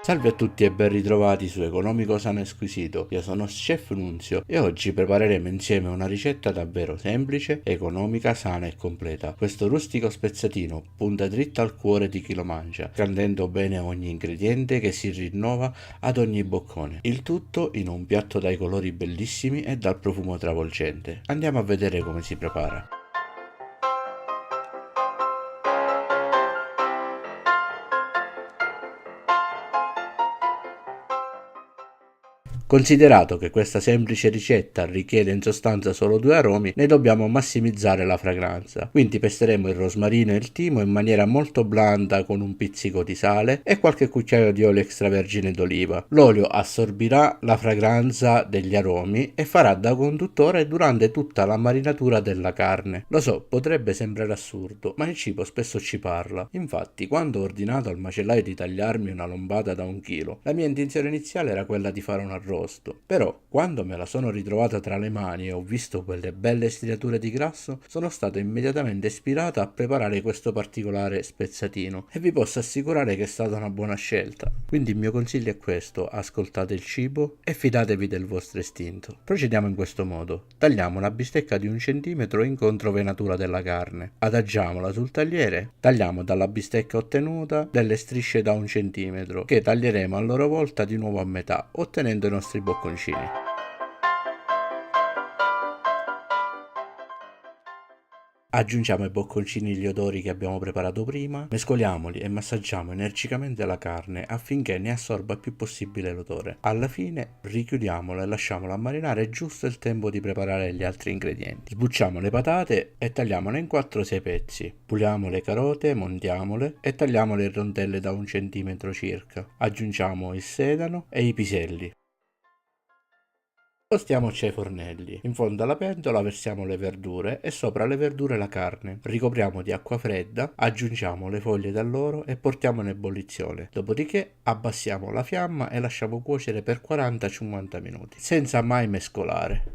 Salve a tutti e ben ritrovati su Economico Sano e Squisito. Io sono Chef Nunzio e oggi prepareremo insieme una ricetta davvero semplice, economica, sana e completa. Questo rustico spezzatino punta dritta al cuore di chi lo mangia, scandendo bene ogni ingrediente che si rinnova ad ogni boccone. Il tutto in un piatto dai colori bellissimi e dal profumo travolgente. Andiamo a vedere come si prepara. Considerato che questa semplice ricetta richiede in sostanza solo due aromi, ne dobbiamo massimizzare la fragranza. Quindi pesteremo il rosmarino e il timo in maniera molto blanda con un pizzico di sale e qualche cucchiaio di olio extravergine d'oliva. L'olio assorbirà la fragranza degli aromi e farà da conduttore durante tutta la marinatura della carne. Lo so, potrebbe sembrare assurdo, ma il cibo spesso ci parla. Infatti, quando ho ordinato al macellaio di tagliarmi una lombata da 1 chilo, la mia intenzione iniziale era quella di fare un arrosto. Però, quando me la sono ritrovata tra le mani e ho visto quelle belle striature di grasso, sono stato immediatamente ispirato a preparare questo particolare spezzatino e vi posso assicurare che è stata una buona scelta. Quindi il mio consiglio è questo: ascoltate il cibo e fidatevi del vostro istinto. Procediamo in questo modo: tagliamo una bistecca di 1 centimetro in controvenatura della carne, adagiamola sul tagliere, tagliamo dalla bistecca ottenuta delle strisce da 1 centimetro che taglieremo a loro volta di nuovo a metà, ottenendo i nostri bocconcini. Aggiungiamo ai bocconcini gli odori che abbiamo preparato prima, mescoliamoli e massaggiamo energicamente la carne affinché ne assorba il più possibile l'odore. Alla fine richiudiamola e lasciamola marinare giusto il tempo di preparare gli altri ingredienti. Sbucciamo le patate e tagliamole in 4-6 pezzi. Puliamo le carote, montiamole e tagliamole in rondelle da 1 centimetro circa. Aggiungiamo il sedano e i piselli. Spostiamoci ai fornelli. In fondo alla pentola versiamo le verdure e sopra le verdure la carne. Ricopriamo di acqua fredda, aggiungiamo le foglie d'alloro e portiamo in ebollizione. Dopodiché abbassiamo la fiamma e lasciamo cuocere per 40-50 minuti, senza mai mescolare.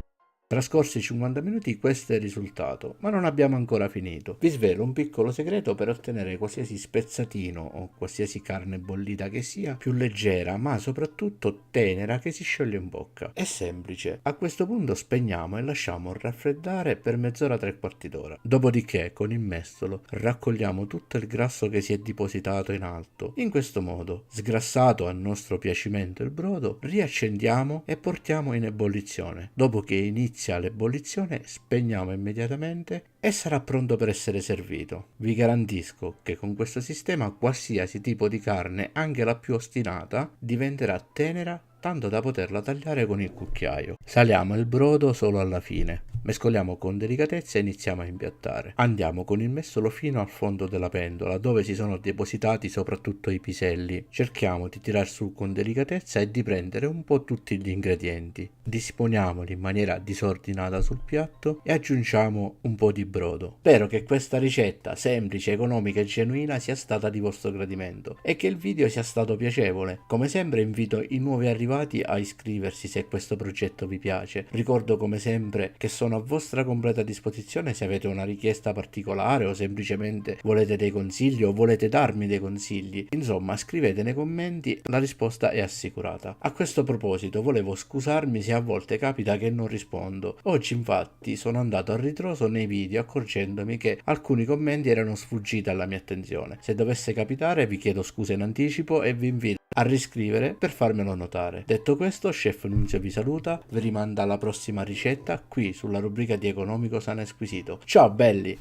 Trascorsi 50 minuti questo è il risultato, ma non abbiamo ancora finito. Vi svelo un piccolo segreto per ottenere qualsiasi spezzatino o qualsiasi carne bollita che sia più leggera, ma soprattutto tenera, che si scioglie in bocca. È semplice. A questo punto spegniamo e lasciamo raffreddare per mezz'ora, 3/4 d'ora. Dopodiché con il mestolo raccogliamo tutto il grasso che si è depositato in alto. In questo modo, sgrassato a nostro piacimento il brodo, riaccendiamo e portiamo in ebollizione. Dopo che inizia l'ebollizione, spegniamo immediatamente e sarà pronto per essere servito. Vi garantisco che con questo sistema qualsiasi tipo di carne, anche la più ostinata, diventerà tenera tanto da poterla tagliare con il cucchiaio. Saliamo il brodo solo alla fine. Mescoliamo con delicatezza e iniziamo a impiattare. Andiamo con il mestolo fino al fondo della pentola, dove si sono depositati soprattutto i piselli. Cerchiamo di tirar su con delicatezza e di prendere un po' tutti gli ingredienti. Disponiamoli in maniera disordinata sul piatto e aggiungiamo un po' di brodo. Spero che questa ricetta semplice, economica e genuina sia stata di vostro gradimento e che il video sia stato piacevole. Come sempre invito i nuovi arrivati a iscriversi se questo progetto vi piace. Ricordo come sempre che sono a vostra completa disposizione se avete una richiesta particolare o semplicemente volete dei consigli o volete darmi dei consigli. Insomma, scrivete nei commenti, la risposta è assicurata. A questo proposito volevo scusarmi se a volte capita che non rispondo. Oggi infatti sono andato a ritroso nei video accorgendomi che alcuni commenti erano sfuggiti alla mia attenzione. Se dovesse capitare vi chiedo scusa in anticipo e vi invito a riscrivere per farmelo notare. Detto questo, Chef Nunzio vi saluta, vi rimanda alla prossima ricetta qui sulla rubrica di Economico Sano e Squisito. Ciao belli!